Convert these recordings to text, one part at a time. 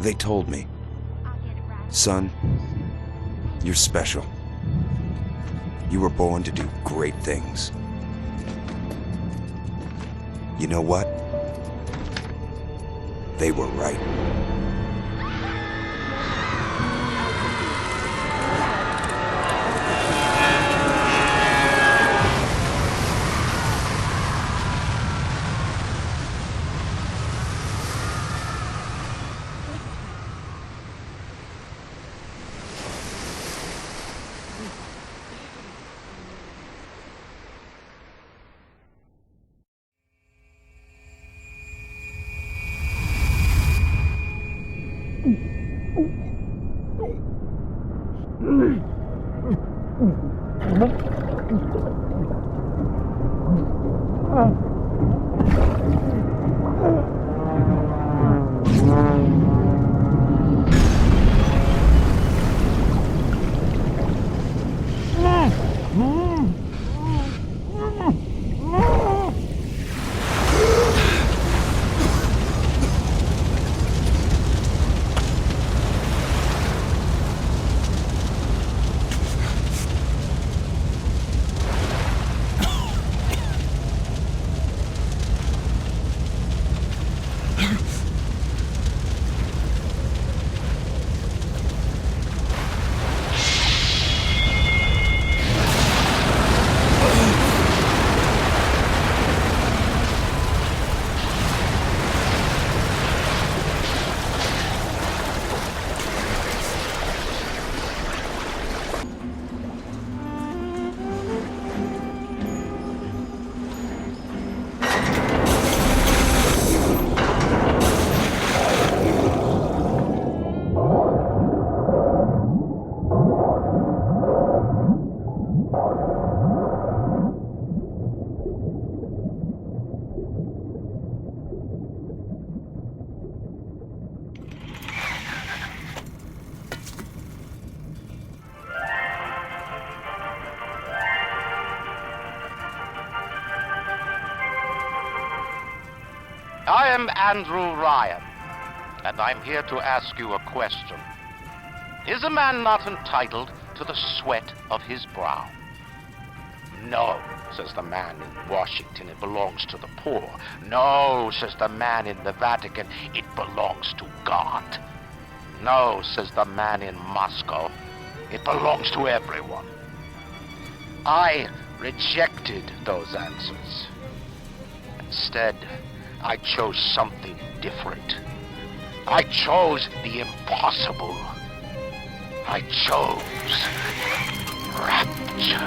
They told me, son, you're special. You were born to do great things. You know what? They were right. I am Andrew Ryan, and I'm here to ask you a question. Is a man not entitled to the sweat of his brow? No, says the man in Washington, it belongs to the poor. No, says the man in the Vatican, it belongs to God. No, says the man in Moscow, it belongs to everyone. I rejected those answers. Instead, I chose something different. I chose the impossible. I chose Rapture.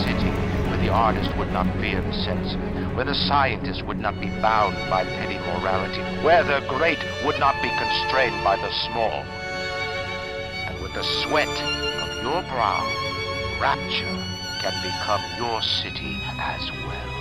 Sitting where the artist would not fear the censor, where the scientist would not be bound by petty morality, where the great would not be constrained by the small. And with the sweat of your brow, Rapture can become your city as well.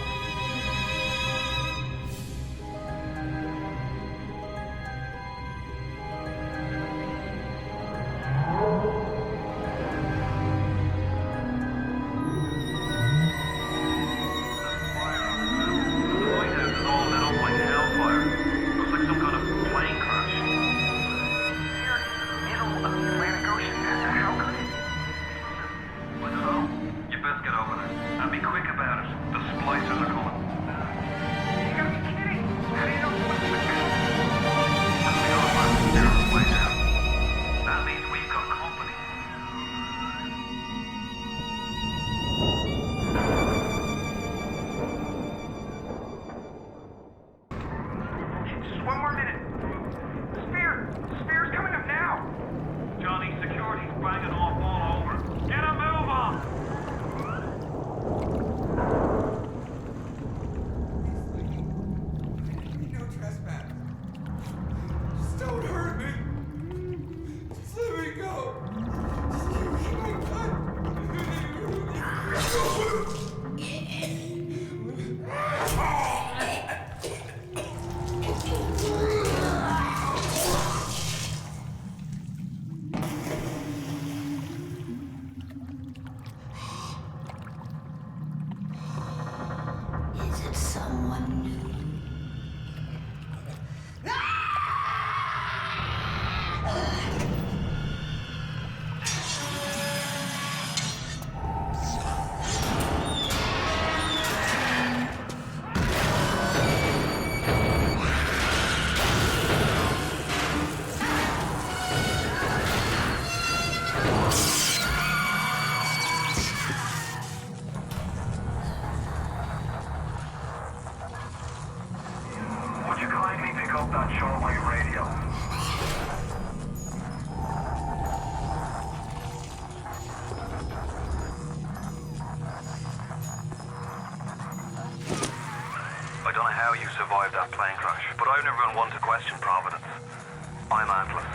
I'm Atlas,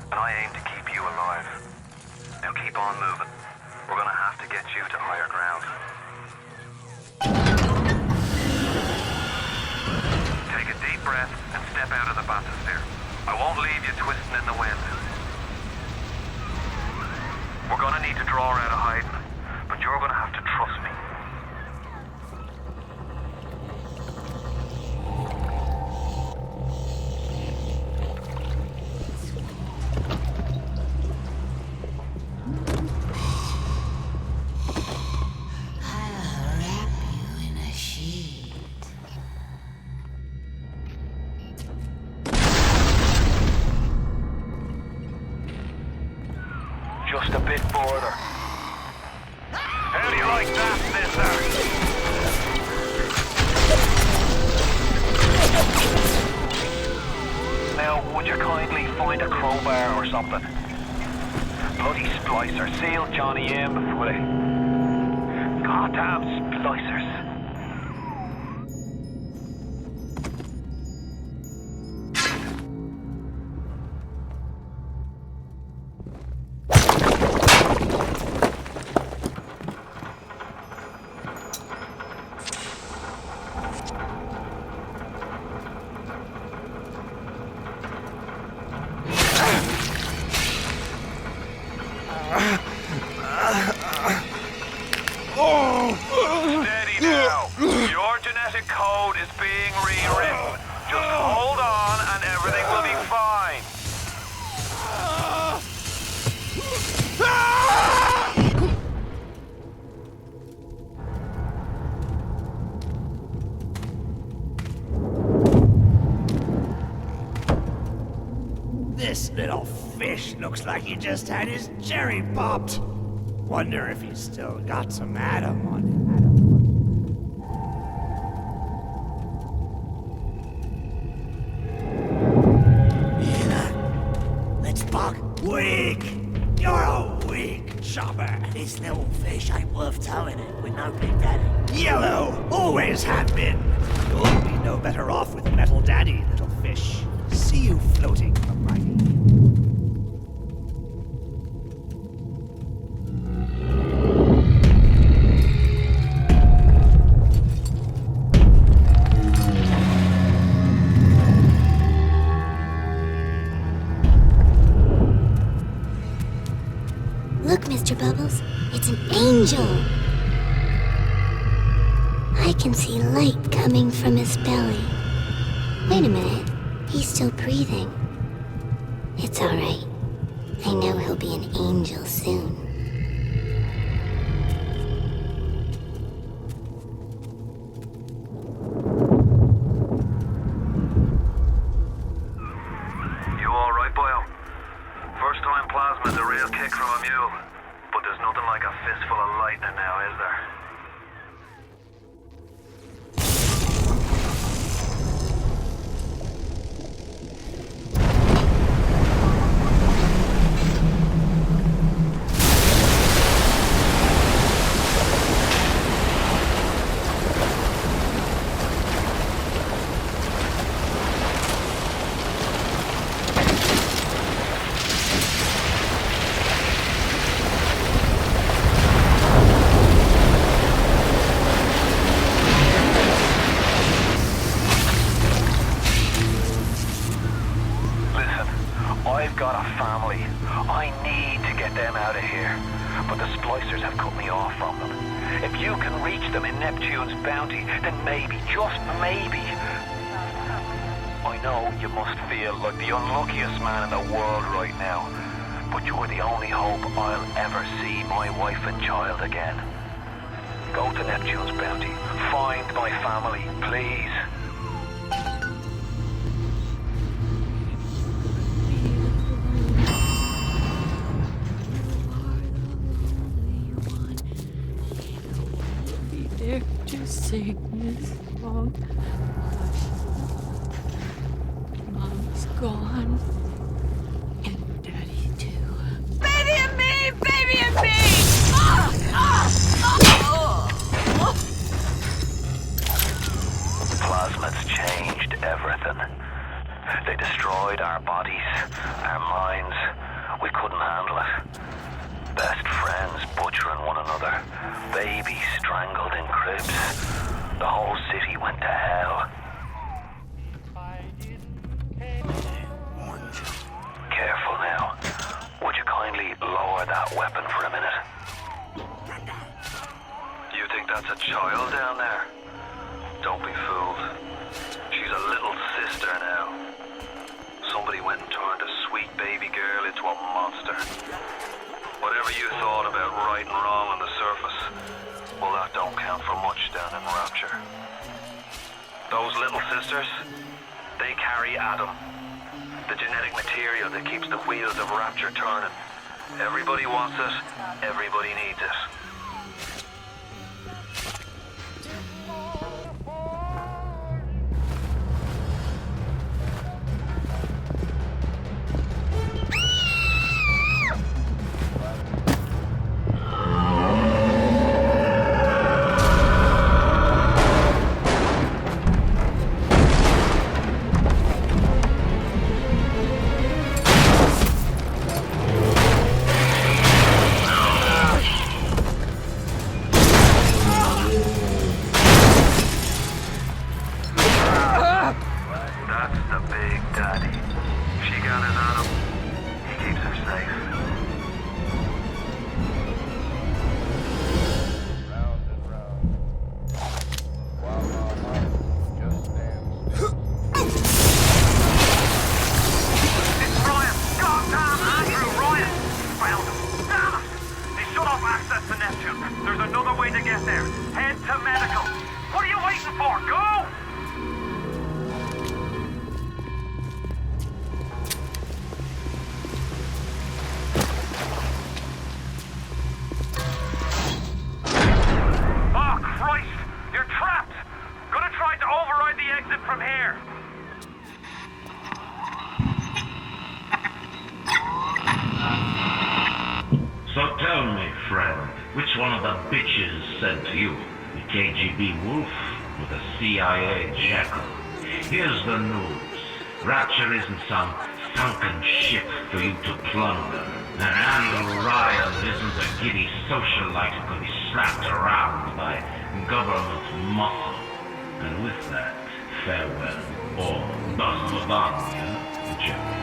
and I aim to keep you alive. Now keep on moving. We're gonna have to get you to higher ground. Take a deep breath and step out of the bathysphere. I won't leave you twisting in the wind. We're gonna need to draw out of hiding, but you're gonna have to trust me. Just a bit further. How do you like that, mister? Now, would you kindly find a crowbar or something? Bloody splicer, seal Johnny in with it. Goddamn splicers. Steady now. Your genetic code is being rewritten. Just hold on and everything will be fine. This little fish looks like he just had his cherry popped. Wonder if he's still got some Adam on him. Let's buck. Weak! You're a weak chopper. This little fish ain't worth towing it with no big daddy. Yellow! Always have been. You'll be no better off with metal daddy, little fish. See you floating from my... Look, Mr. Bubbles, it's an angel. I can see light coming from his belly. Wait a minute, he's still breathing. It's all right. I know he'll be an angel soon. You alright, boyo? First time Plasmid's a real kick from a mule. But there's nothing like a fistful of lightning now, is there? I've got a family. I need to get them out of here. But the splicers have cut me off from them. If you can reach them in Neptune's bounty, then maybe, just maybe... I know you must feel like the unluckiest man in the world right now. But you're the only hope I'll ever see my wife and child again. Go to Neptune's bounty. Find my family, please. To sing this song. Mom's gone. And Daddy too. Baby and me! Baby and me! Plasmids changed everything. They destroyed our bodies, Our minds, we couldn't handle it. Best friends butchering one another. Babies strangled in cribs. The whole city went to hell. Careful now. Would you kindly lower that weapon for a minute? You think that's a child down there? Don't be fooled. She's a little sister now. Somebody went and turned a sweet baby girl into a monster. Whatever you thought about right and wrong on the surface, well, that don't count for much down in Rapture. Those little sisters, they carry Adam, the genetic material that keeps the wheels of Rapture turning. Everybody wants it, everybody needs it. CIA jackal. Here's the news. Rapture isn't some sunken ship for you to plunder. And Andrew Ryan isn't a giddy socialite who can be slapped around by government muscle. And with that, farewell, or Basmavania, Jack.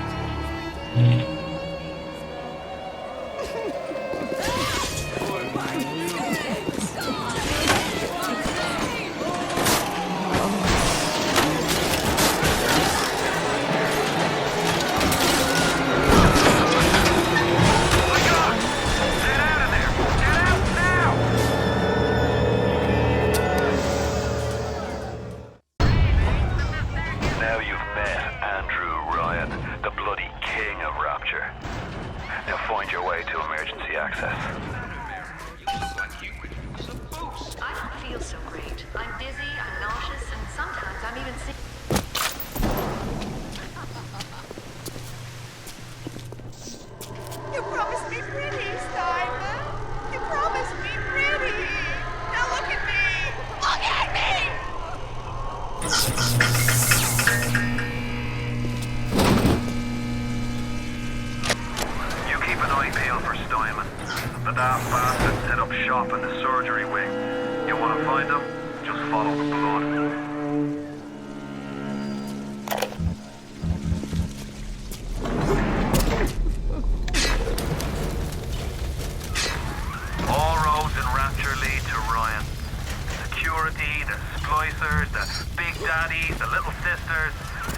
The splicers, the big daddies, the little sisters.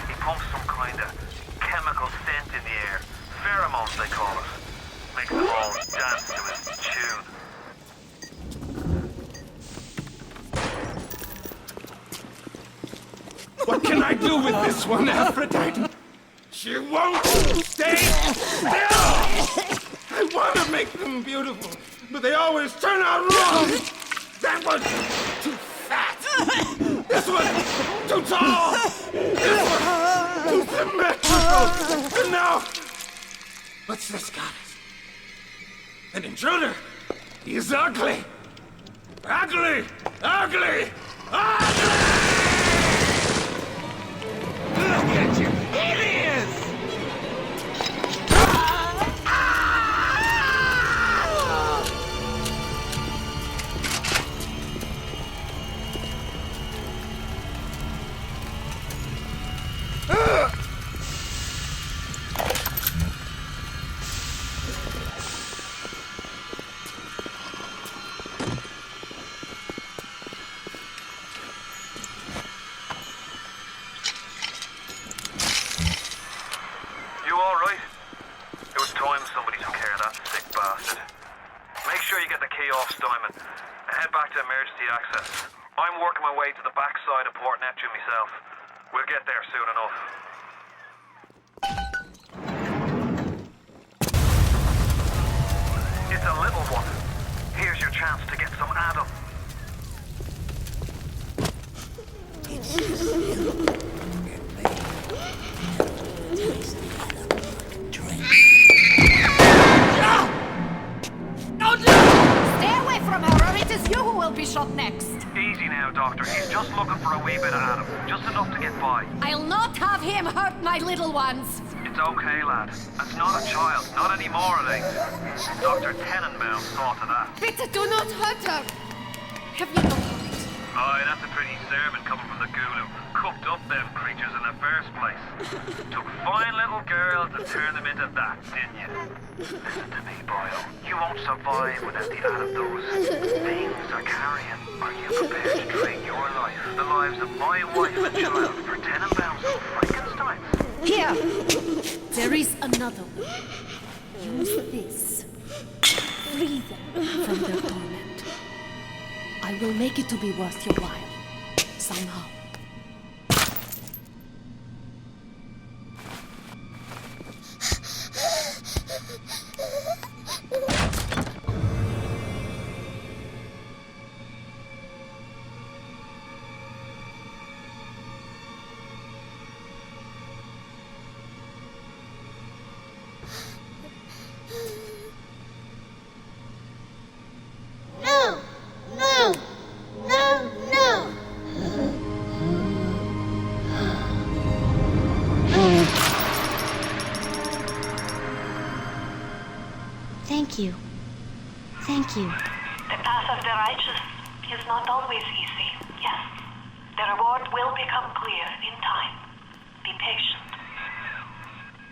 He pumps some kind of chemical scent in the air. Pheromones, they call it. Makes them all dance to his tune. What can I do with this one, Aphrodite? She won't stay still! I want to make them beautiful, but they always turn out wrong! That was too fat! This was too tall! This was too symmetrical! And now, what's this goddess? An intruder! He's ugly! Ugly! Ugly! Ugly! Look at you! Hideous! off, Steinman. Head back to emergency access. I'm working my way to the backside of Port Neptune myself. We'll get there soon enough. It's a little one. Here's your chance to get some Adam. Stay away from her, or it is you who will be shot next. Easy now, Doctor. He's just looking for a wee bit of Adam. Just enough to get by. I'll not have him hurt my little ones. It's okay, lad. That's not a child. Not anymore, it ain't. Dr. Tenenbaum saw to that. Bitte do not hurt her. Have you no heart? Aye, that's a pretty sermon coming from the ghoul who cooked up them creatures in the first place. Took fine little girls and turned them into that, didn't you? Listen to me, boyo. You won't survive without the Adam those things are carrying. Are you prepared to trade your life, the lives of my wife and child, for Tenenbaum's old Frankensteins? Here! There is another one. Use this. Free them from their torment. I will make it to be worth your while. Somehow. Thank you. The path of the righteous is not always easy, yes. The reward will become clear in time. Be patient.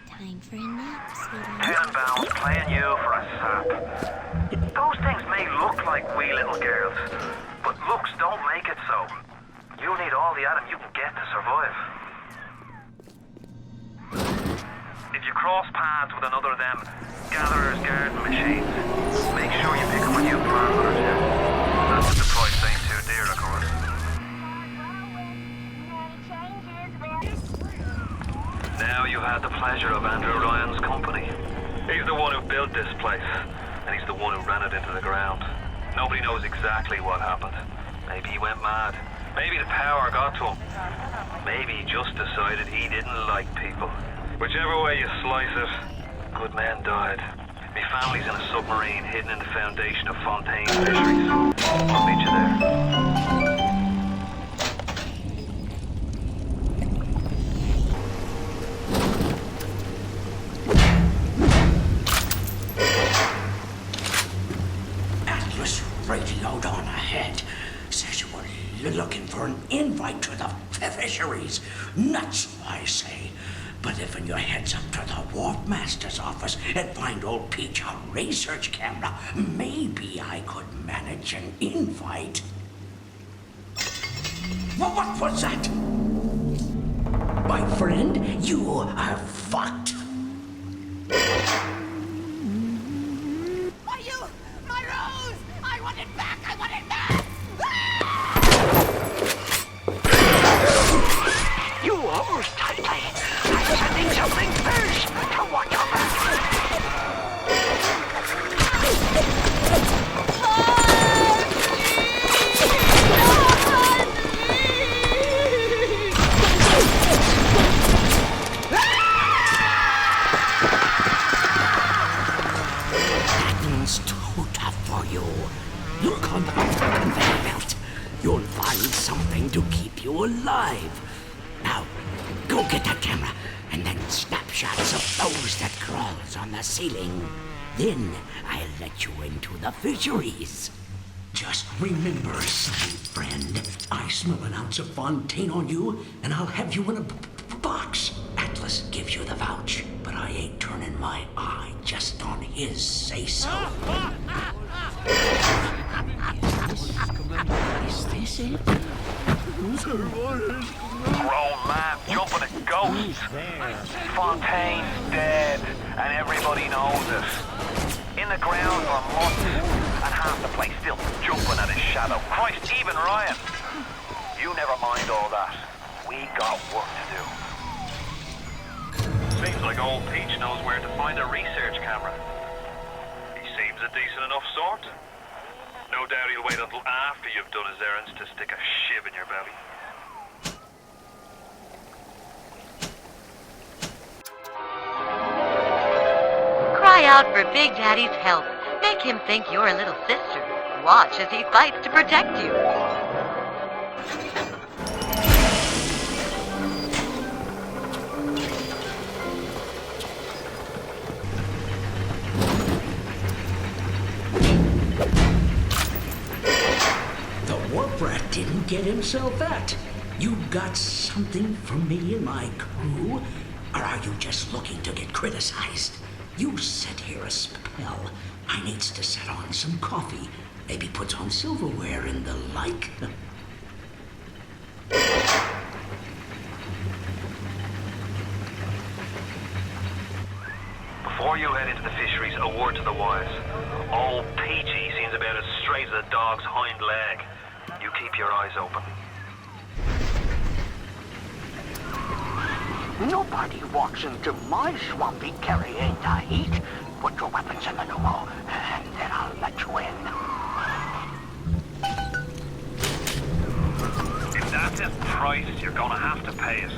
Time for a nap, sweetie. Tenenbaum's playing you for a sap. Those things may look like wee little girls, but looks don't make it so. You'll need all the Adam you can get to survive. If you cross paths with another of them gatherers garden machines, make sure you pick up a new plant or two. That's if the price ain't too dear, of course. Now you had the pleasure of Andrew Ryan's company. He's the one who built this place, and he's the one who ran it into the ground. Nobody knows exactly what happened. Maybe he went mad. Maybe the power got to him. Maybe he just decided he didn't like people. Whichever way you slice it, good men died. My family's in a submarine hidden in the foundation of Fontaine Fisheries. I'll meet you there. Atlas radioed on ahead. Says you were looking for an invite to the Fisheries. Nuts, I say. But if your head's up to the Warp Master's office and find old Peach a research camera, maybe I could manage an invite. Well, what was that? My friend, you are fucked. My rose! I want it back! I want it back! You almost tightly. I'm sending something first to watch your back. Nothing's too tough for you. Look on the conveyor belt. You'll find something to keep you alive. Now, go get that camera, and then snapshots of those that crawls on the ceiling. Then I'll let you into the Fisheries. Just remember, son, friend, I smell an ounce of Fontaine on you, and I'll have you in a box. Atlas gives you the vouch, but I ain't turning my eye just on his say-so. Is this it? Grown man jumping at ghosts. Fontaine's dead, and everybody knows it. In the ground for months, and half the place still jumping at his shadow. Christ, even Ryan. You never mind all that. We got work to do. Seems like old Peach knows where to find a research camera. He seems a decent enough sort. No doubt he'll wait until after you've done his errands to stick a shiv in your belly. Cry out for Big Daddy's help. Make him think you're a little sister. Watch as he fights to protect you. The warp rat didn't get himself at. You got something from me and my crew? Or are you just looking to get criticized? You sit here a spell. I needs to set on some coffee. Maybe put on silverware and the like. Before you head into the fisheries, a word to the wise. Old Peachy seems about as straight as a dog's hind leg. You keep your eyes open. Nobody walks into my swampy carrying the heat. Put your weapons in the pneumo, and then I'll let you in. If that's the price, you're gonna have to pay it.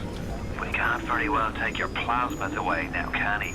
But he can't very well take your plasmids away now, can he?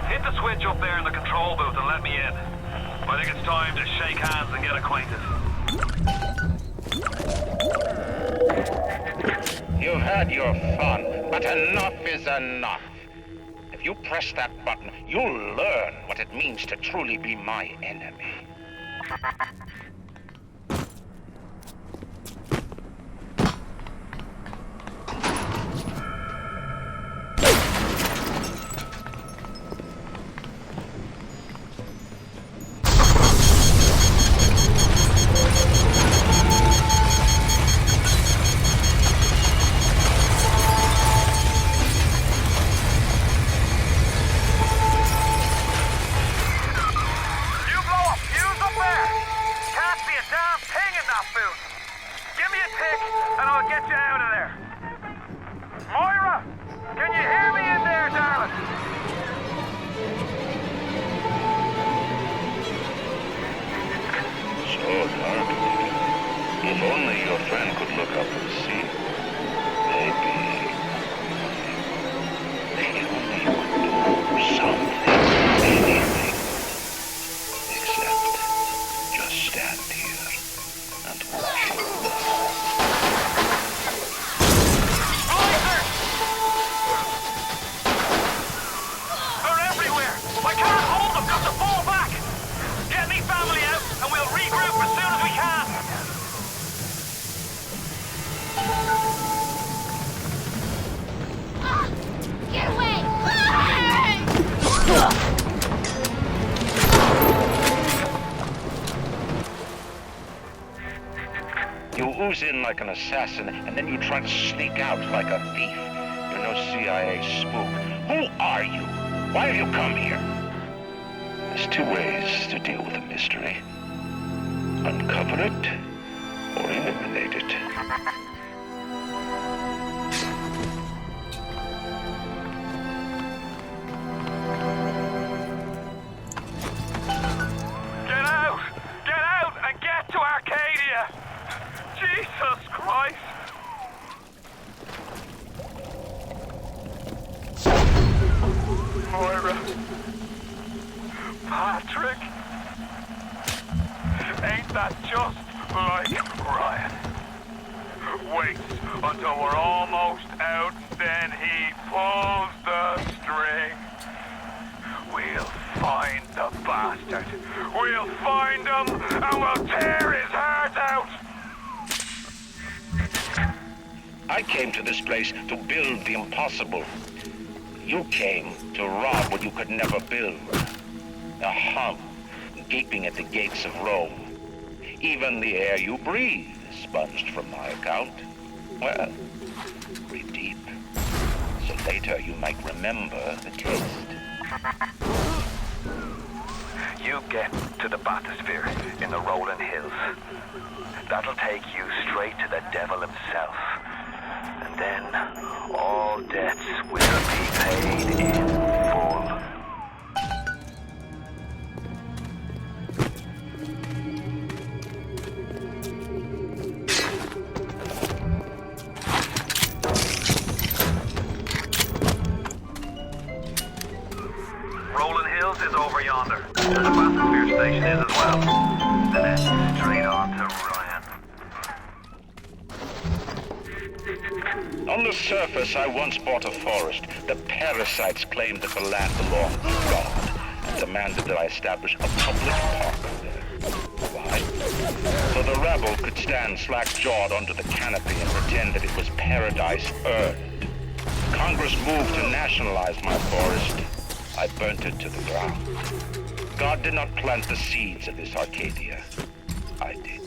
Hit the switch up there in the control booth and let me in. I think it's time to shake hands and get acquainted. You've had your fun, but enough is enough. If you press that button, you'll learn what it means to truly be my enemy. If only your friend could look up and see. Maybe only you could do something, anything. Except just stand here and watch him die. They're everywhere! I can't hold them! Got to fall back! Get me family out and we'll regroup as soon as we can! Get away! You ooze in like an assassin, and then you try to sneak out like a thief. You're no CIA spook. Who are you? Why have you come here? There's two ways to deal with a mystery. Uncover it, or eliminate it. prick? Ain't that just like Ryan? Waits until we're almost out, then he pulls the string. We'll find the bastard. We'll find him, and we'll tear his heart out. I came to this place to build the impossible. You came to rob what you could never build. A hum gaping at the gates of Rome. Even the air you breathe is sponged from my account. Well, breathe deep, so later you might remember the taste. You get to the bathysphere in the rolling hills. That'll take you straight to the devil himself. And then all debts will be paid in full. Rolling Hills is over yonder. And the bathysphere station is as well. And then straight on to Ryan. On the surface, I once bought a forest. The parasites claimed that the land belonged to God and demanded that I establish a public park there. Why? So the rebel could stand slack-jawed under the canopy and pretend that it was paradise earned. Congress moved to nationalize my forest. I burnt it to the ground. God did not plant the seeds of this Arcadia. I did.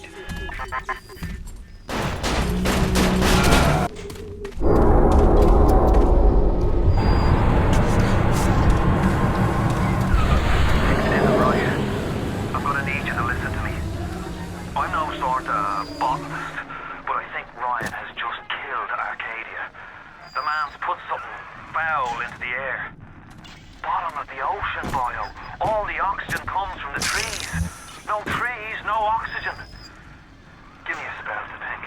I'm gonna need you to listen to me. I'm no sort of botanist, but I think Ryan has just killed Arcadia. The man's put something foul into the air. Bottom of the ocean, Bio. All the oxygen comes from the trees. No trees, no oxygen. Give me a spell to think.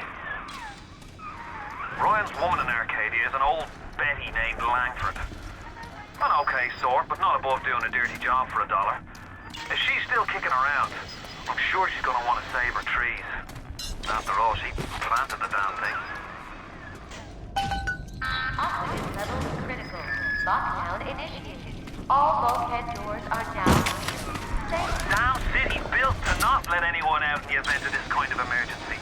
Ryan's woman in Arcadia is an old Betty named Langford. An okay sort, but not above doing a dirty job for $1. If she's still kicking around, I'm sure she's gonna want to save her trees. After all, she planted the damn thing. Oxygen levels critical. Lockdown initiated. All bulkhead doors are now clear. Damn city built to not let anyone out in the event of this kind of emergency.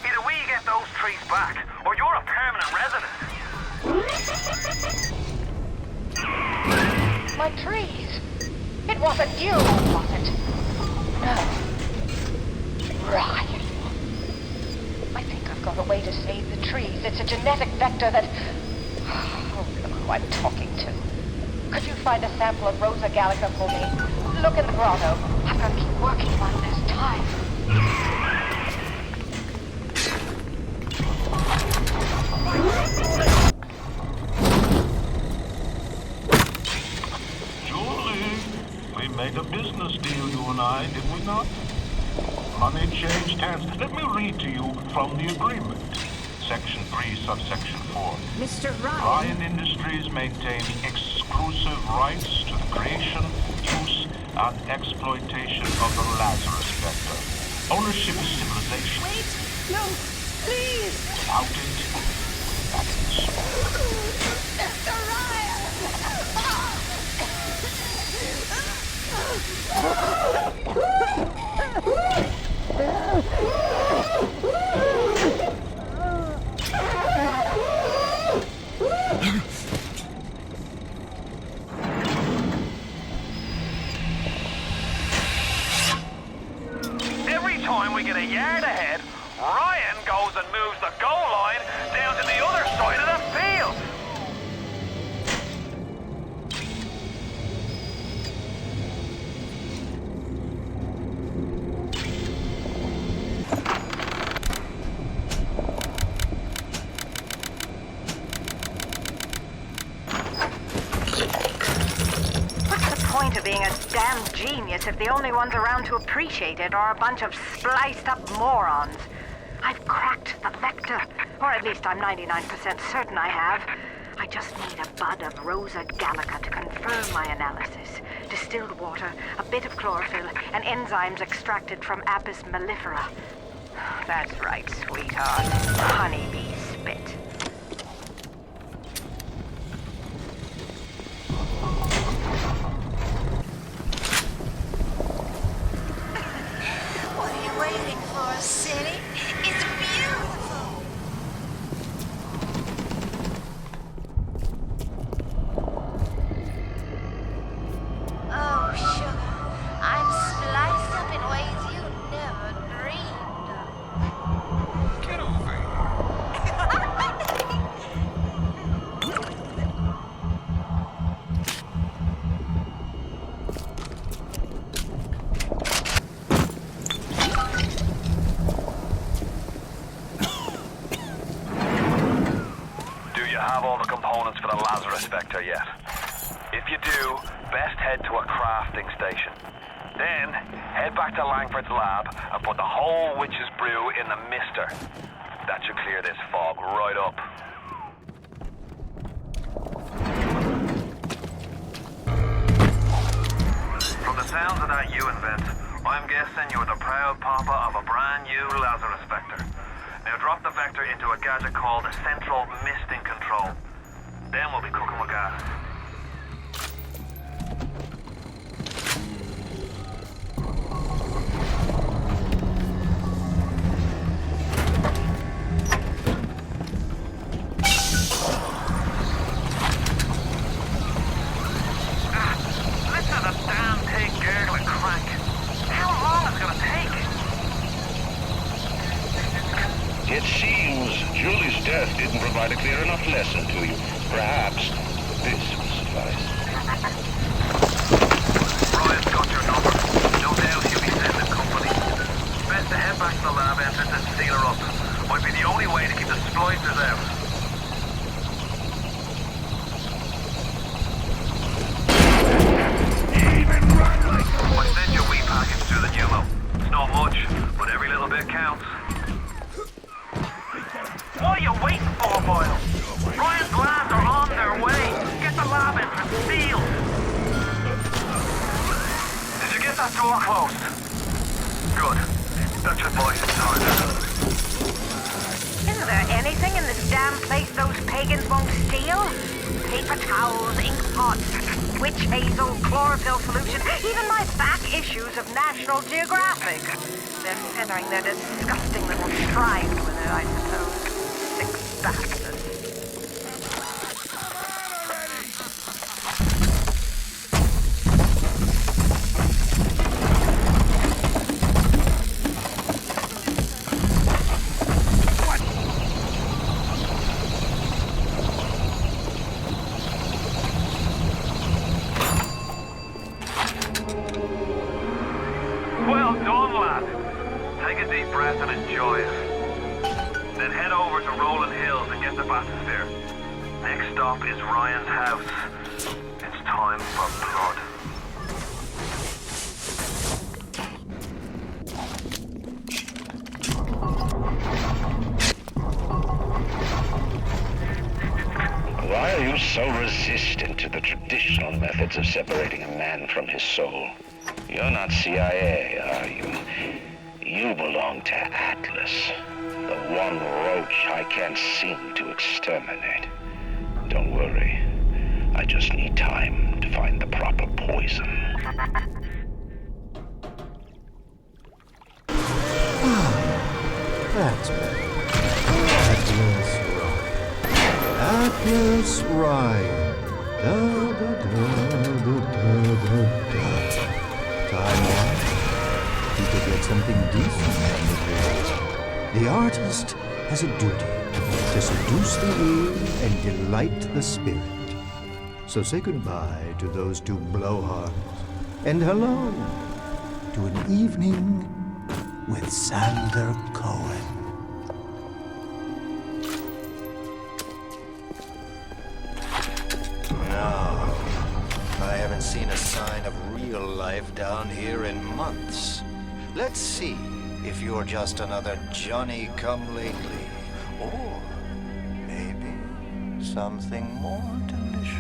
Either we get those trees back, or you're a permanent resident. My trees. It wasn't you, was it? No. Ryan. I think I've got a way to save the trees. It's a genetic vector that... Oh, look who I'm talking to. Could you find a sample of Rosa gallica for me? Look in the grotto. I've got to keep working while there's time. We made a business deal, you and I, did we not? Money changed hands. Let me read to you from the agreement. Section 3, subsection 4. Mr. Ryan. Ryan Industries maintains exclusive rights to the creation, use, and exploitation of the Lazarus vector. Ownership is civilization. Wait! No! Please! Without it, that is Mr. Ryan! Every time we get a yard ahead, Ryan goes and moves the goal line down to the other side of the field. Of being a damn genius if the only ones around to appreciate it are a bunch of spliced up morons. I've cracked the vector, or at least I'm 99% certain I have. I just need a bud of Rosa gallica to confirm my analysis. Distilled water, a bit of chlorophyll, and enzymes extracted from Apis mellifera. That's right, sweetheart. Honeybee spit. What are you waiting for, City? It's beautiful. Oh, sugar, I'm spliced up in ways you never dreamed of. Get over here. Do you have all the components for the Lazarus Vector yet? If you do, best head to a crafting station. Then, head back to Langford's lab and put the whole witch's brew in the mister. That should clear this fog right up. From the sounds of that you invent, I'm guessing you're the proud papa of a brand new Lazarus Vector. Now drop the Vector into a gadget called a Central Misting Control. Then we'll be cooking with gas. Listen to the damn thing gurgling crank. How long is it gonna take? It seems Julie's death didn't provide a clear enough lesson to you. Perhaps this will suffice. Ryan's got your number. No doubt he'll be sending company. Best to head back to the lab entrance and seal her up. Might be the only way to keep the splicers out. I sent your wee package through the pneumo. It's not much, but every little bit counts. What are you waiting for, Boyle? Ryan's lads are on their way. Get the lab entrance sealed. Did you get that door closed? Good. That should buy some time. Isn't there anything in this damn place those pagans won't steal? Paper towels, ink pots, witch hazel, chlorophyll solution, even my back issues of National Geographic. They're feathering their disgusting little shrine with it, I suppose. Sick bastards. Well done, lad. Take a deep breath and enjoy it. Then head over to Rolling Hills and get the bathysphere. Next stop is Ryan's house. It's time for blood. Why are you so resistant to the traditional methods of separating a man from his soul? You're not CIA, are you? You belong to Atlas, the one roach I can't seem to exterminate. Don't worry. I just need time to find the proper poison. That's better. Atlas Ryan. Da, da, da, da, da, da. Time off. He could get something decent out of here. The artist has a duty to seduce the ear and delight the spirit. So say goodbye to those two blowhards, and hello to an evening with Sander Cohen. No, I haven't seen a sign of real life down here in months. Let's see if you're just another Johnny-come-lately, or maybe something more delicious.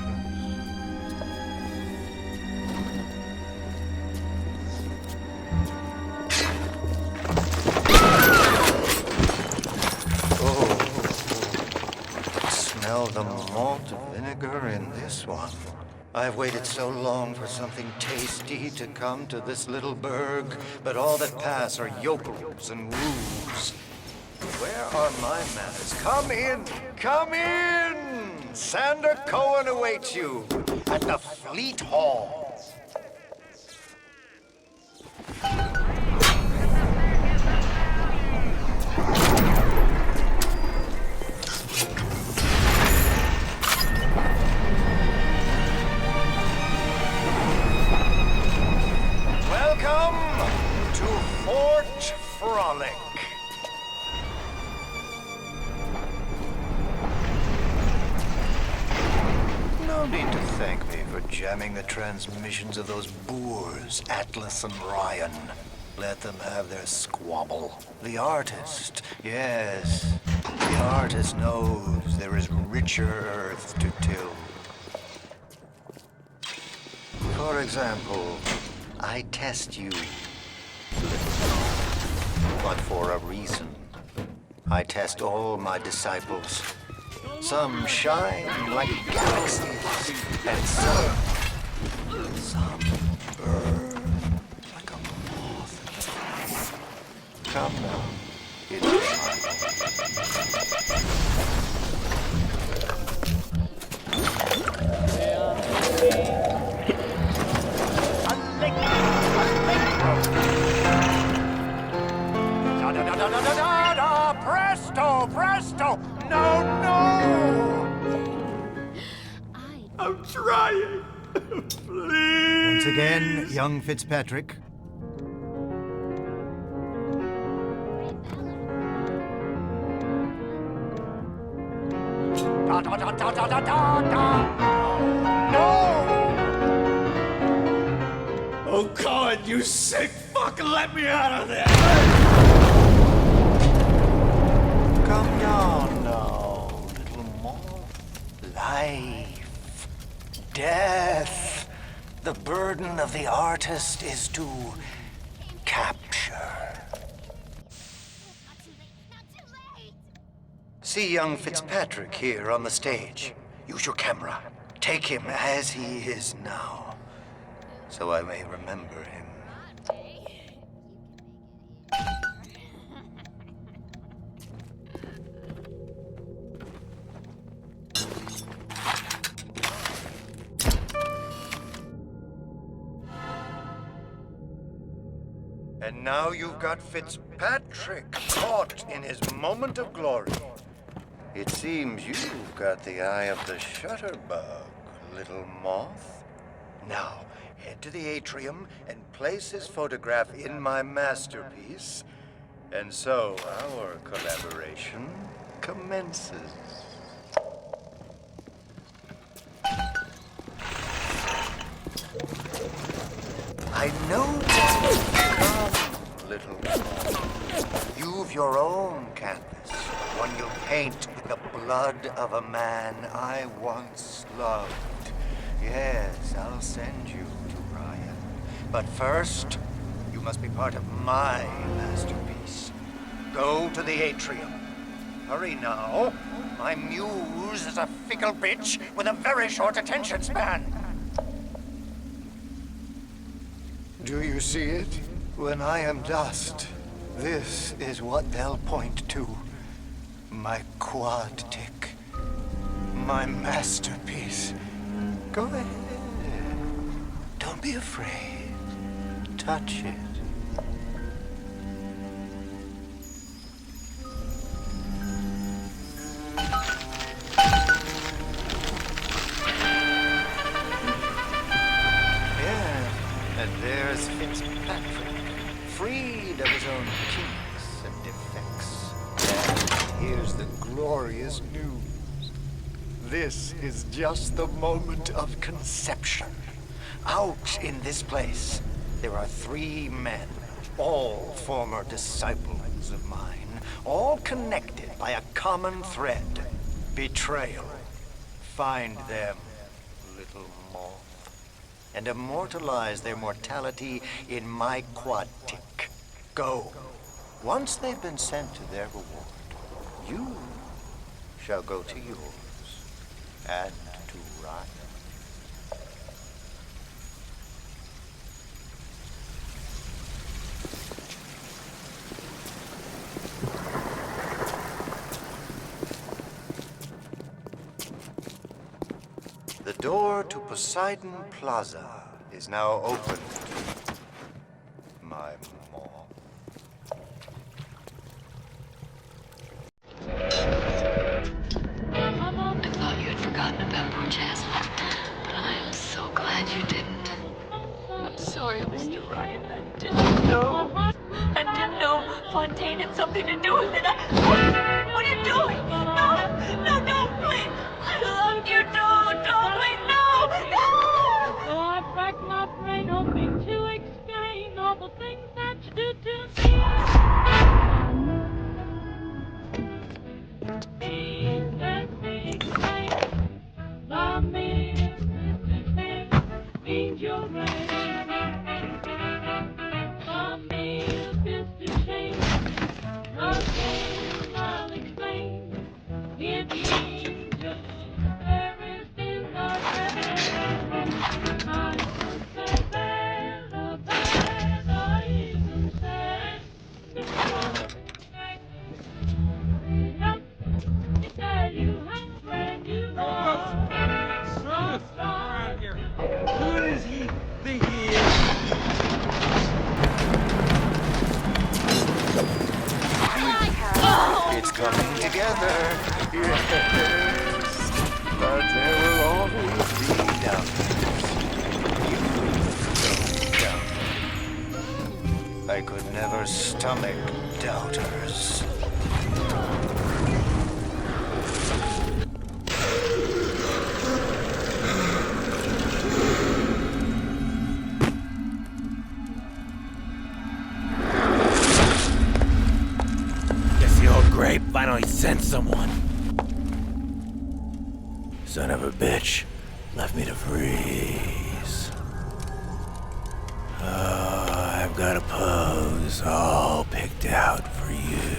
Smell the malt vinegar in this one. I've waited so long for something tasty to come to this little burg, but all that pass are yokels and woos. Where are my manners? Come in! Come in! Sander Cohen awaits you at the Fleet Hall. Welcome to Fort Frolic. No need to thank me for jamming the transmissions of those boors, Atlas and Ryan. Let them have their squabble. The artist, yes, the artist knows there is richer earth to till. For example, I test you, but for a reason. I test all my disciples. Some shine like galaxies, and some burn like a moth. Come now, Presto, presto! No, no! I'm trying. Please. Once again, young Fitzpatrick. Da, da, da, da, da, da, da, da. No! Oh, Cohen, you sick fuck, let me out of there! Come down now, little moth. Life, death. The burden of the artist is to capture. See young Fitzpatrick here on the stage. Use your camera. Take him as he is now, so I may remember him. And now you've got Fitzpatrick caught in his moment of glory. It seems you've got the eye of the shutterbug, little moth. Now, head to the atrium and place his photograph in my masterpiece. And so our collaboration commences. I know come, little moth. You've your own canvas, one you'll paint with the blood of a man I once loved. Yes, I'll send you to Ryan. But first, you must be part of my masterpiece. Go to the atrium. Hurry now. My muse is a fickle bitch with a very short attention span. Do you see it? When I am dust, this is what they'll point to. My quad tick. My masterpiece. Go ahead. Don't be afraid. Touch it. There's Fitzpatrick, freed of his own kinks and defects. And here's the glorious news. This is just the moment of conception. Out in this place, there are 3 men, all former disciples of mine, all connected by a common thread: betrayal. Find them, little moth, and immortalize their mortality in my quad tick. Go. Once they've been sent to their reward, you shall go to yours, and to Ryan. The door to Poseidon Plaza is now open, my maw. I thought you had forgotten about Protest, but I am so glad you didn't. I'm sorry, Mr. Ryan. I didn't know. I didn't know Fontaine had something to do with it. What are you doing? No, please. I love you. Don't, please, no. So I rack my brain hoping to explain all the things that you do to me. Things that make life love me. Means you're right. Love me is to shame. Again, I'll explain. It means you're everything I've ever. I could say better, even say that you have when you are so strong. Who does he think he is? It's coming together, yes. But there will always be doubters. You don't doubt. I could never stomach doubters. Great, finally sent someone. Son of a bitch, left me to freeze. Oh, I've got a pose all picked out for you.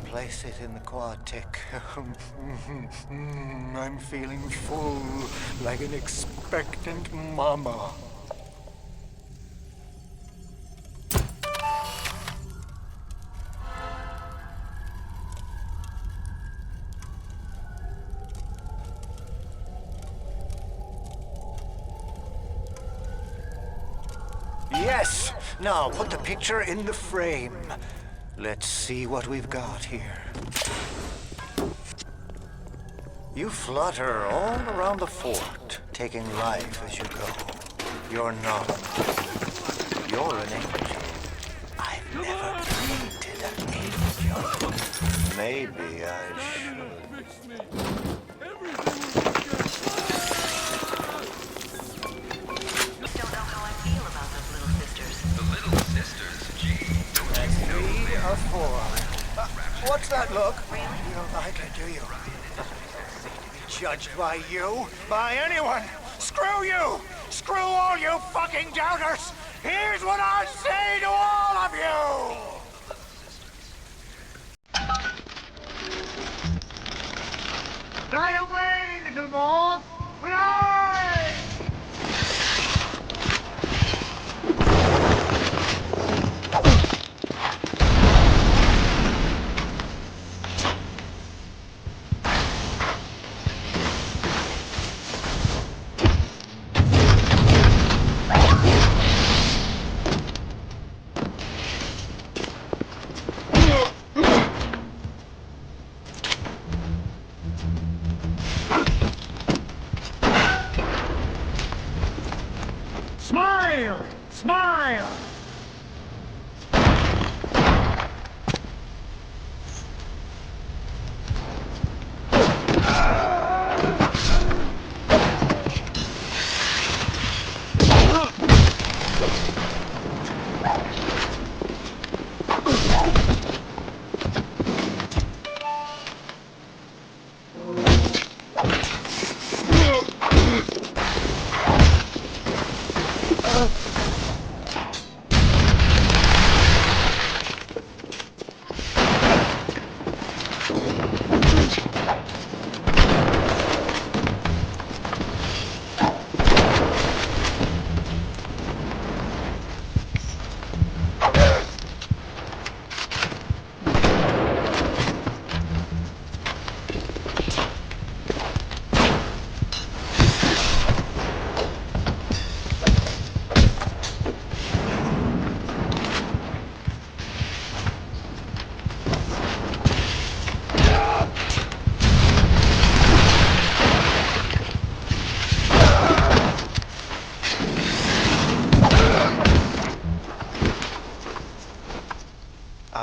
Place it in the quad tick. I'm feeling full, like an expectant mama. Yes! Now put the picture in the frame. Let's see what we've got here. You flutter all around the fort, taking life as you go. You're not. You're an angel. I've never painted an angel. Maybe I should. Don't know how I feel about those little sisters. The little sisters, gee. That's 3 or 4. What's that look? Really? You don't like it, do you? Judged by you? By anyone? Screw you! Screw all you fucking doubters! Here's what I say to all of you! Fly away, little moth! Fly! Smile! Smile!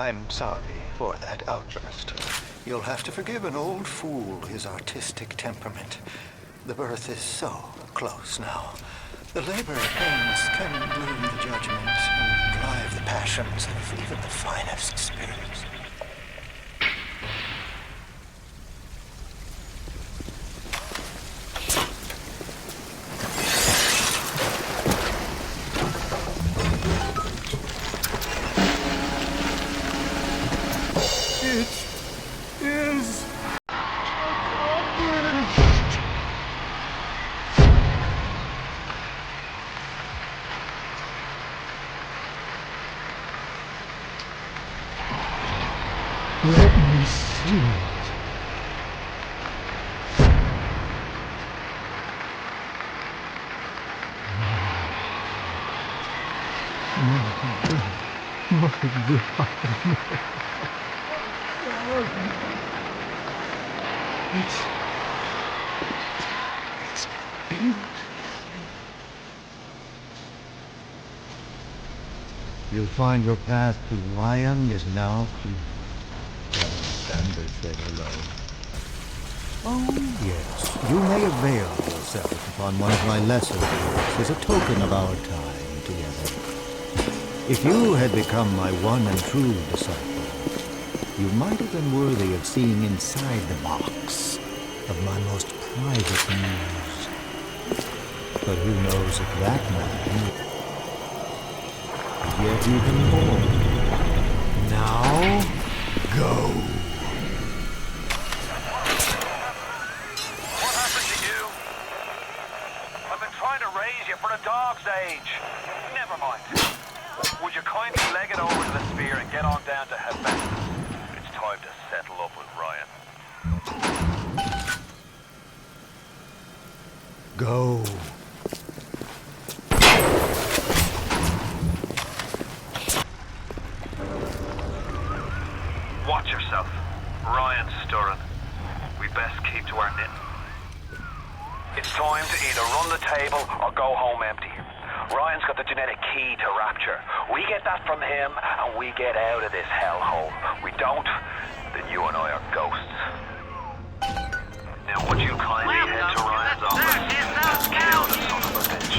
I'm sorry for that outburst. You'll have to forgive an old fool his artistic temperament. The birth is so close now. The labor pains can bloom the judgment and drive the passions of even the finest spirits. Let me see it. It's beautiful. You'll find your path to Ryan is now clear. Standard say hello. Oh, yes. You may avail yourself upon one of my lesser works as a token of our time together. If you had become my one and true disciple, you might have been worthy of seeing inside the box of my most private muse. But who knows if that man is yet even more. Now, go. For a dog's age. Never mind. Would you kindly leg it over to the sphere and get on down to Hephaestus? It's time to settle up with Ryan. Go. Watch yourself. Ryan's stirring. We best keep to our knitting. It's time to either run the table or go home empty. Ryan's got the genetic key to Rapture. We get that from him and we get out of this hellhole. We don't, then you and I are ghosts. Now would you kindly head to Ryan's office and kill the son of a bitch?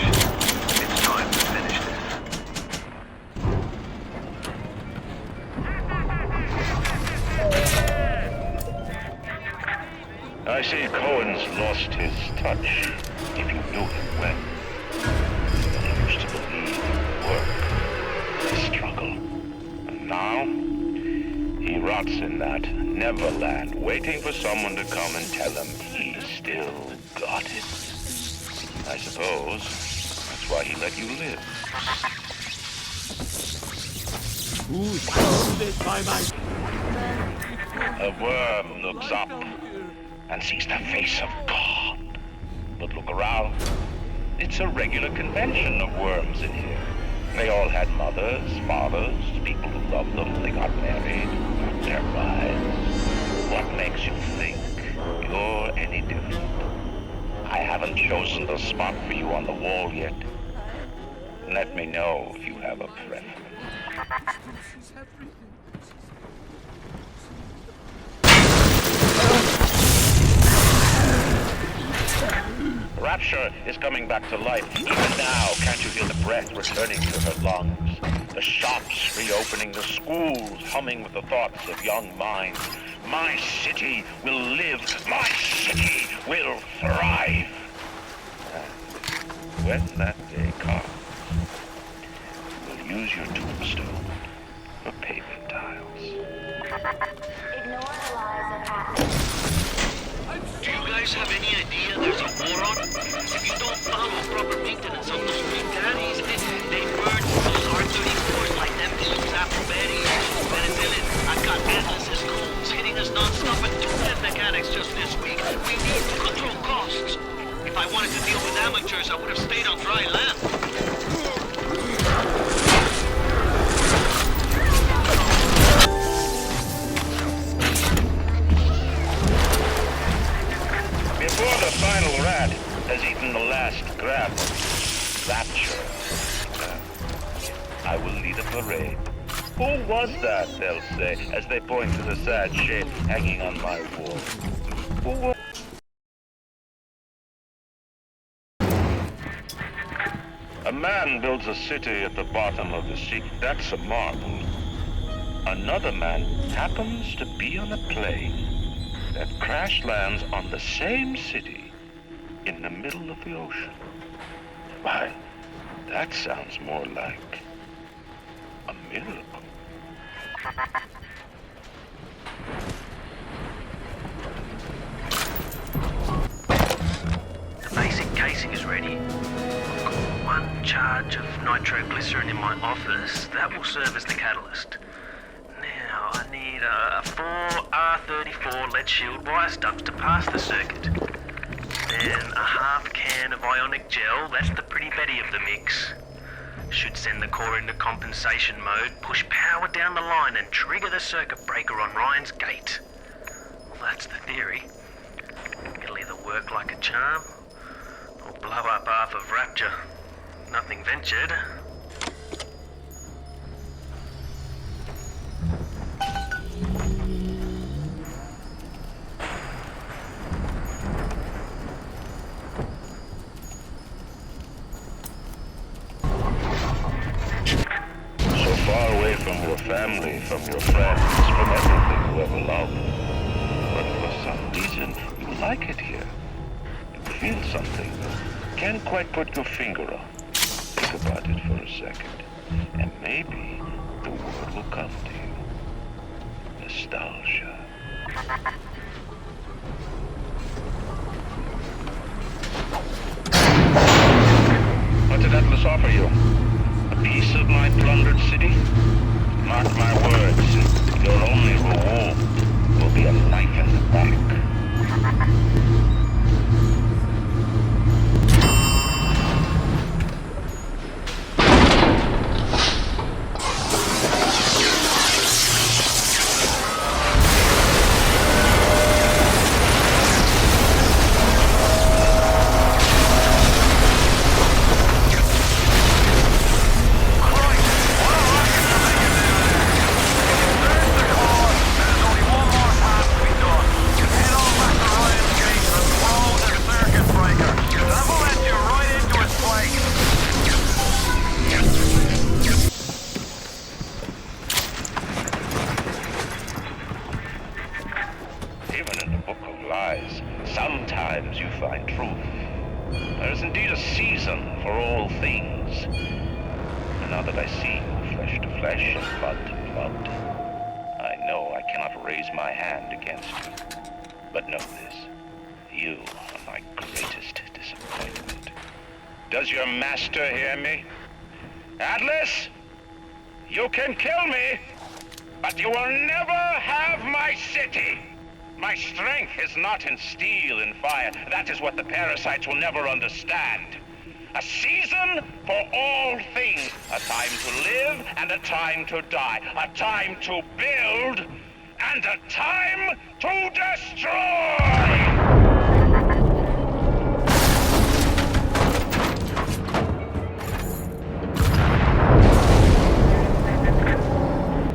It's time to finish this. I see Cohen's lost his touch, if you knew him well. He used to believe in work, struggle. And now, he rots in that Neverland, waiting for someone to come and tell him he still got it. I suppose that's why he let you live. Who's surrounded by my... A worm looks up and sees the face of God. But look around. It's a regular convention of worms in here. They all had mothers, fathers, people who loved them. They got married, got their wives. What makes you think you're any different? I haven't chosen the spot for you on the wall yet. Let me know if you have a preference. Rapture is coming back to life. Even now, can't you hear the breath returning to her lungs? The shops reopening, the schools humming with the thoughts of young minds. My city will live. My city will thrive. And when that day comes, we'll use your tombstone for paving tiles. Ignore the lies of Athens. Do you guys have any idea there's a war on? If you don't follow proper maintenance of those big daddies, they burn those R-34s like them dudes after Betty. Penicillin, I've got endless coals hitting us non-stop and 2 dead mechanics just this week. We need to control costs. If I wanted to deal with amateurs, I would have stayed on dry land. Before the final rat has eaten the last grab of Rapture, I will lead a parade. Who was that, they'll say, as they point to the sad shape hanging on my wall? Who was... A man builds a city at the bottom of the sea. That's a marvel. Another man happens to be on a plane that crash lands on the same city in the middle of the ocean. Why, that sounds more like a miracle. The basic casing is ready. I've got 1 charge of nitroglycerin in my office. That will serve as the catalyst. Now, I need 4 R34 lead shield wire stubs to pass the circuit. Then a half can of ionic gel, that's the pretty Betty of the mix. Should send the core into compensation mode, push power down the line and trigger the circuit breaker on Ryan's gate. Well, that's the theory. It'll either work like a charm, or blow up half of Rapture. Nothing ventured. Far away from your family, from your friends, from everything you ever loved. But for some reason, you like it here. You feel something. Can't quite put your finger on. Think about it for a second, and maybe the word will come to you. Nostalgia. What did Atlas offer you? A piece of my plundered city? Mark my words, your only reward will be a knife in the back. Does your master hear me? Atlas, you can kill me, but you will never have my city. My strength is not in steel and fire. That is what the parasites will never understand. A season for all things. A time to live and a time to die. A time to build and a time to destroy!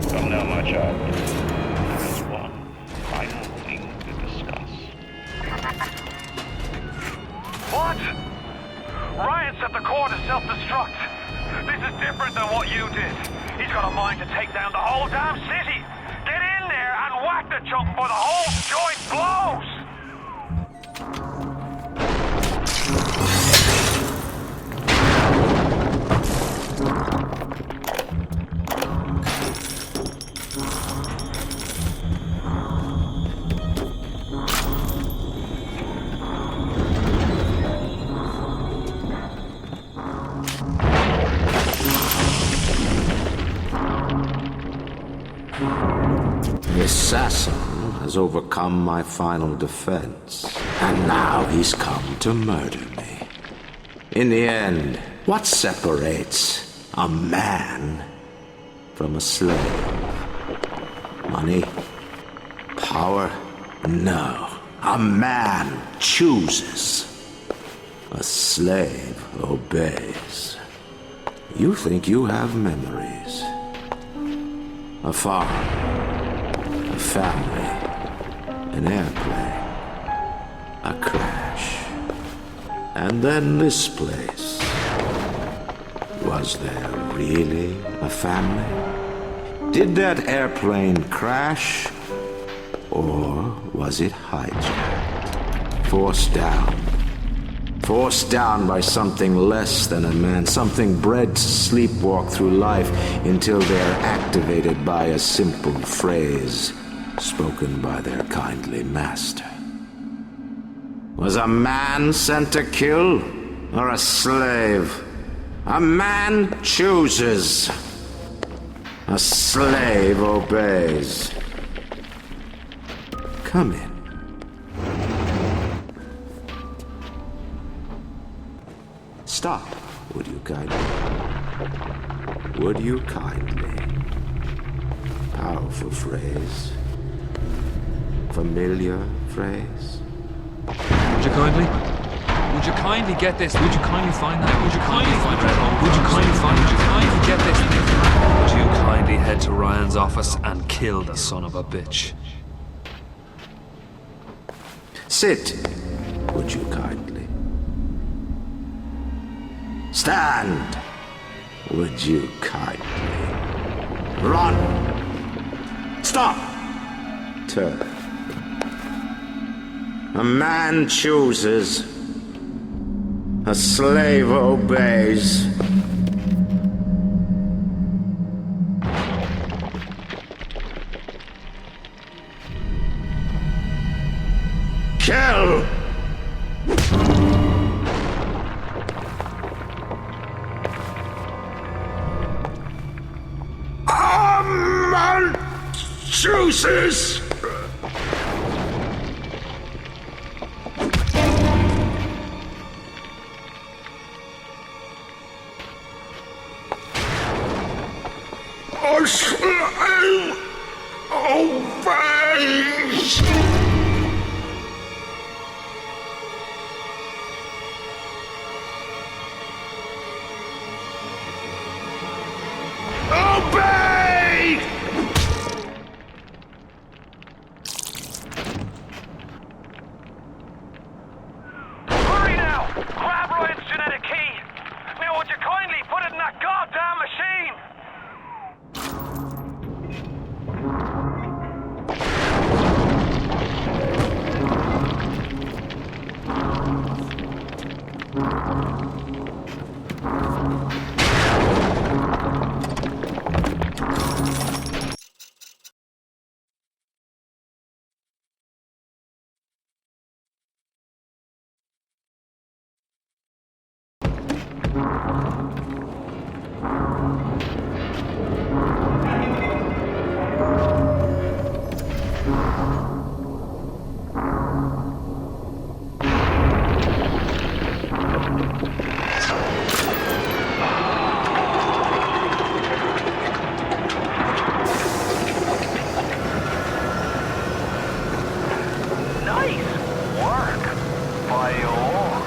Come now, my child. There's one final thing to discuss. What? Ryan set the core to self-destruct. This is different than what you did. He's got a mind to take down the whole damn city. Get in there and whack the chump before the whole joint blows! The assassin has overcome my final defense, and now he's come to murder me. In the end, what separates a man from a slave? Money? Power? No. A man chooses. A slave obeys. You think you have memories. a farm, a family, an airplane, a crash, and then this place. Was there really a family? Did that airplane crash? Or was it hijacked? Forced down by something less than a man, something bred to sleepwalk through life until they're activated by a simple phrase spoken by their kindly master. Was a man sent to kill, or a slave? A man chooses. A slave obeys. Come in. Stop, would you kindly? Would you kindly? Powerful phrase. Familiar phrase. Would you kindly? Would you kindly get this? Would you kindly find that? Would you kindly find that? Would you kindly find? Would you kindly get this thing? Would you kindly head to Ryan's office and kill the son of a bitch? Sit, would you kindly? Stand, would you kindly? Run! Stop! Turn. A man chooses. A slave obeys. Kill! A man chooses! A slave obeys! Obey! Hurry now! Grab Ryan's genetic key! Now would you kindly put it in that goddamn machine? Nice work, by all.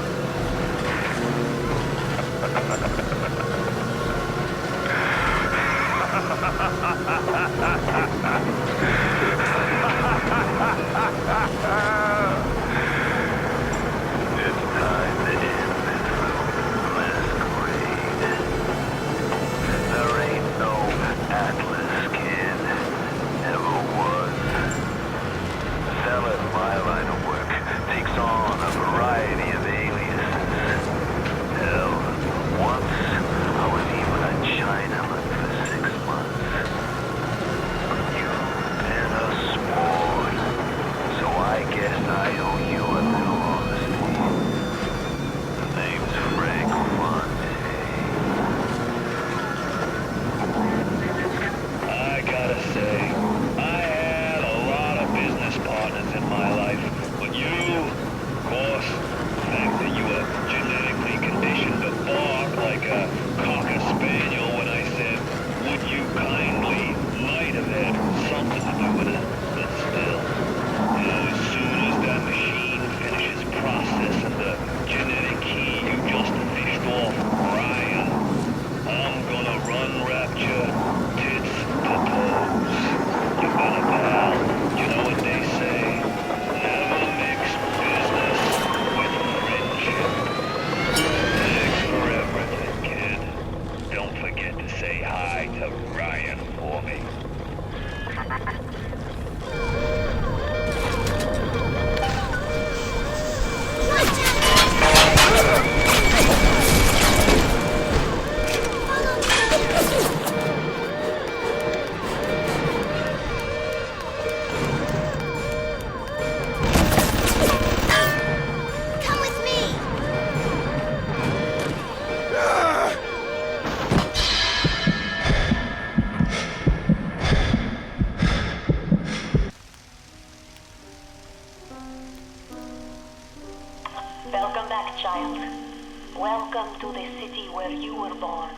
Welcome to the city where you were born.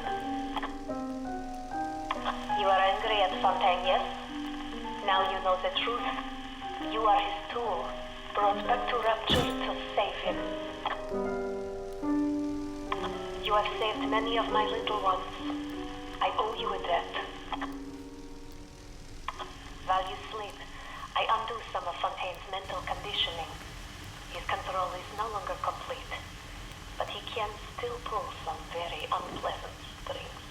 You are angry at Fontaine, yes? Now you know the truth. You are his tool, brought back to Rapture to save him. You have saved many of my little ones. I owe you a debt. While you sleep, I undo some of Fontaine's mental conditioning. His control is no longer complete, but he can still pull some very unpleasant strings.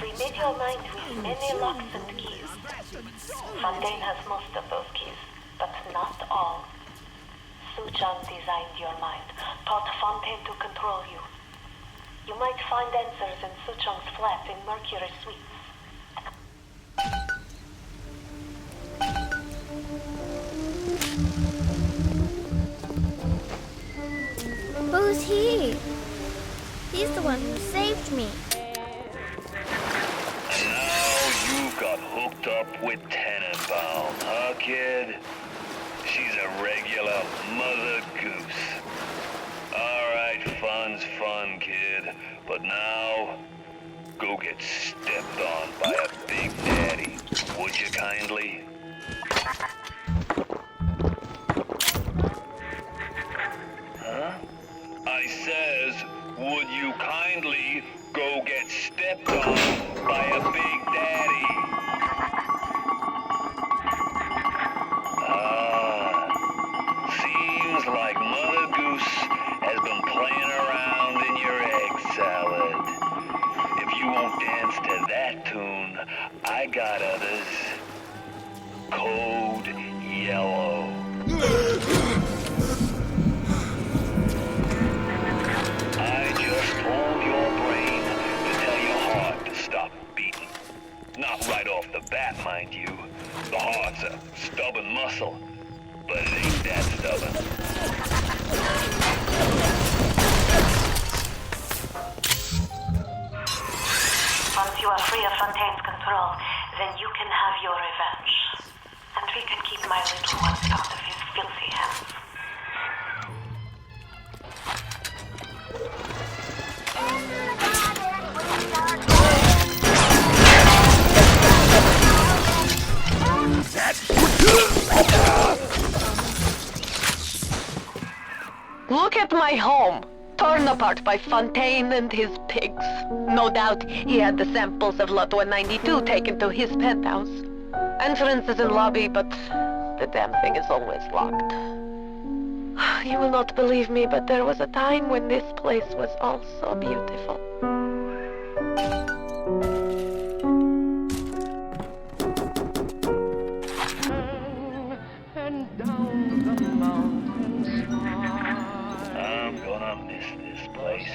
Remit your mind with many locks and keys. Fontaine has most of those keys, but not all. Suchong designed your mind, taught Fontaine to control you. You might find answers in Suchong's flat in Mercury Suites. Who's he? He's the one who saved me. And now you got hooked up with Tenenbaum, huh, kid? She's a regular mother goose. Alright, fun's fun, kid. But now, go get stepped on by a big daddy. Would you kindly? Huh? I says, would you kindly go get stepped on by a big daddy? Seems like Mother Goose has been playing around in your egg salad. If you won't dance to that tune, I got others. Code Yellow. I just told your brain to tell your heart to stop beating. Not right off the bat, mind you. The heart's a stubborn muscle, but it ain't that stubborn. Once you are free of Fontaine's control, then you can have your revenge. And we can keep my little ones out of his filthy hands. Look at my home, torn apart by Fontaine and his pigs. No doubt he had the samples of Lot 192 taken to his penthouse. Entrance is in lobby, but the damn thing is always locked. You will not believe me, but there was a time when this place was all so beautiful. And down the mountainside. I'm gonna miss this place.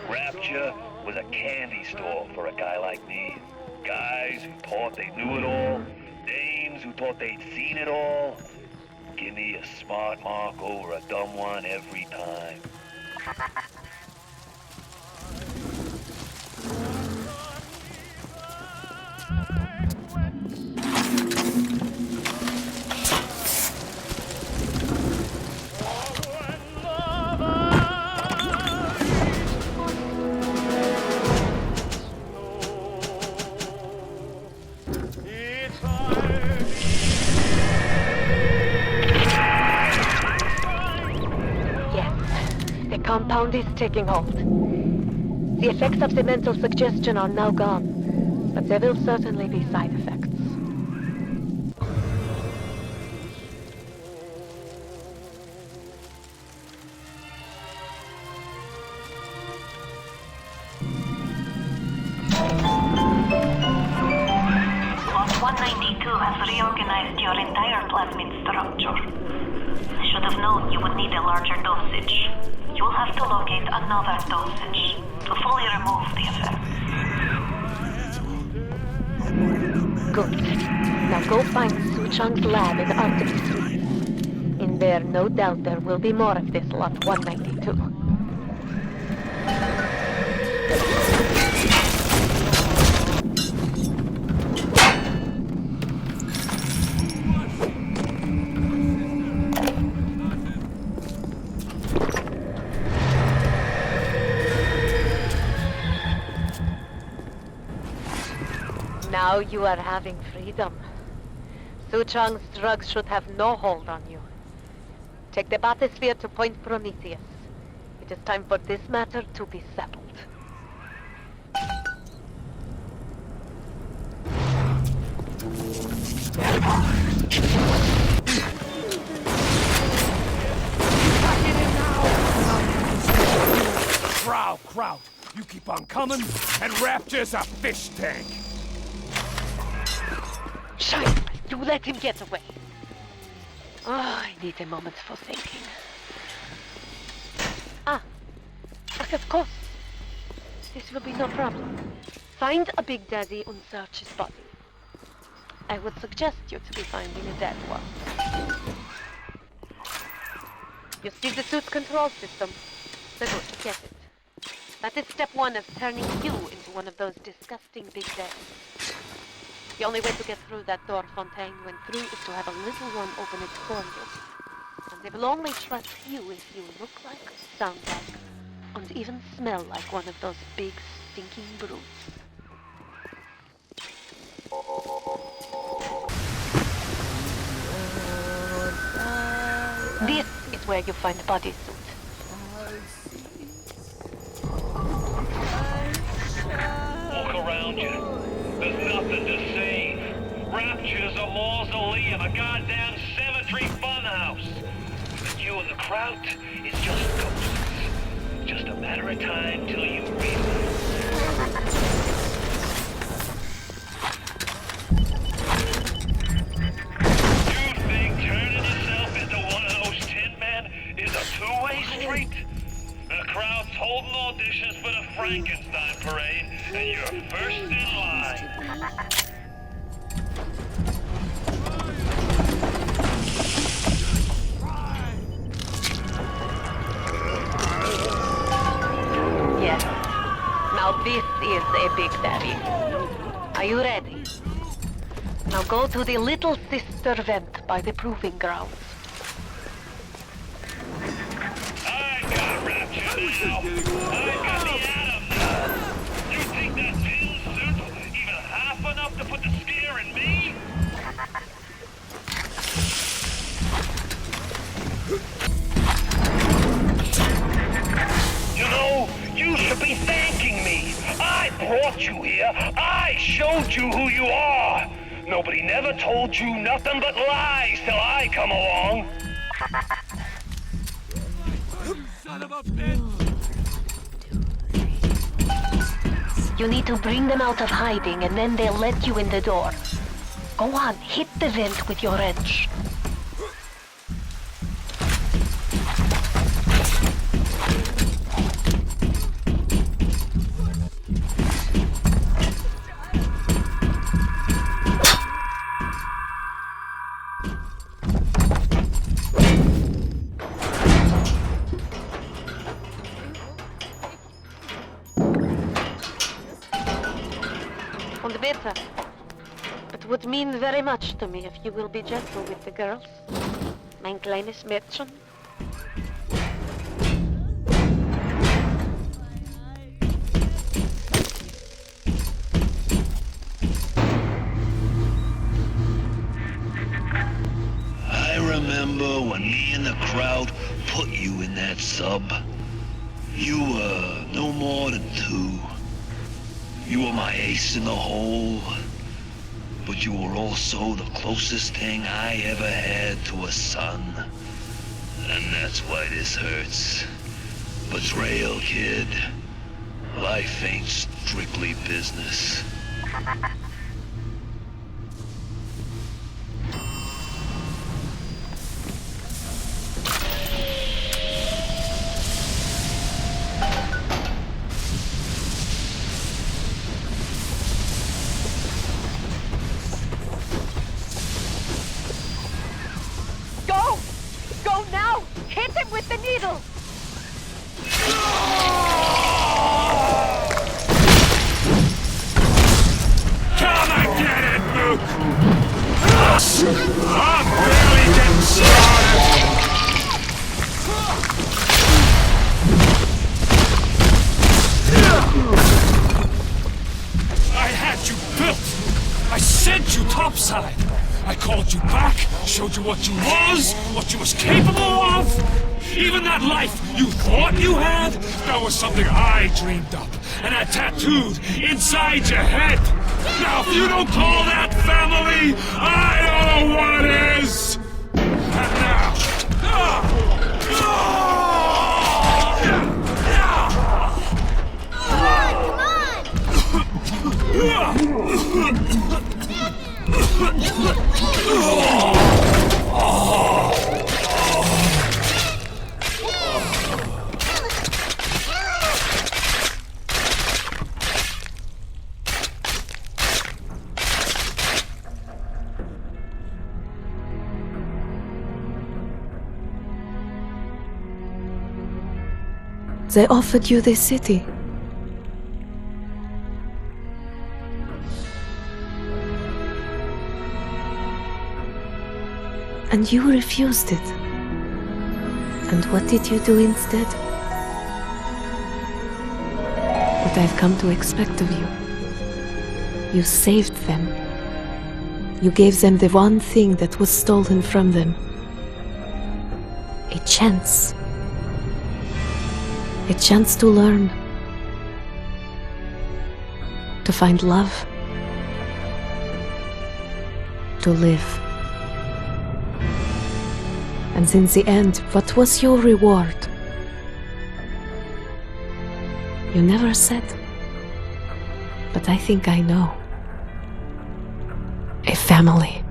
Rapture was a candy store for a guy like me. Guys who thought they knew it all, dames who thought they'd seen it all. Give me a smart mark over a dumb one every time. Compound is taking hold. The effects of the mental suggestion are now gone, but there will certainly be side effects. Lot 192 has reorganized your entire plasmid structure. I should have known you would need a larger dosage. You'll have to locate another dosage to fully remove the effects. Good. Now go find Suchong's lab in Arcadia. In there, no doubt there will be more of this Lot 192. Now you are having freedom. Su Chang's drugs should have no hold on you. Take the bathysphere to Point Prometheus. It is time for this matter to be settled. Crowd, you keep on coming, and Rapture's a fish tank. Shine! You let him get away. Oh, I need a moment for thinking. Of course. This will be no problem. Find a Big Daddy and search his body. I would suggest you to be finding a dead one. You see the suit's control system? So good, get it. That is step one of turning you into one of those disgusting Big Daddies. The only way to get through that door Fontaine went through is to have a little one open it for you. And they will only trust you if you look like, sound like, and even smell like one of those big, stinking brutes. This is where you find bodysuit. Look around you. There's nothing to save. Rapture's a mausoleum, a goddamn cemetery funhouse. And you and the crowd is just ghosts. Just a matter of time till you realize. You think turning yourself into one of those tin men is a two-way street? The crowd's holding auditions for the Frankenstein parade, and you're first in line. Yes. Now this is a Big Daddy. Are you ready? Now go to the Little Sister vent by the proving grounds. Now. I've got the atom now. You think that tin suit's even half enough to put the scare in me? You know, you should be thanking me. I brought you here. I showed you who you are. Nobody never told you nothing but lies till I come along. Son of a bitch! You need to bring them out of hiding and then they'll let you in the door. Go on, hit the vent with your wrench. It would mean very much to me if you will be gentle with the girls. Mein kleines Mädchen. I remember when me and the crowd put you in that sub. You were no more than 2. You were my ace in the hole, but you were also the closest thing I ever had to a son. And that's why this hurts. Betrayal, kid. Life ain't strictly business. I sent you topside. I called you back, showed you what you was capable of. Even that life you thought you had, that was something I dreamed up and had tattooed inside your head. Now, if you don't call that family, I don't know what is. And now, They offered you this city. And you refused it. And what did you do instead? What I've come to expect of you. You saved them. You gave them the one thing that was stolen from them. A chance. A chance to learn. To find love. To live. And in the end, what was your reward? You never said. But I think I know. A family.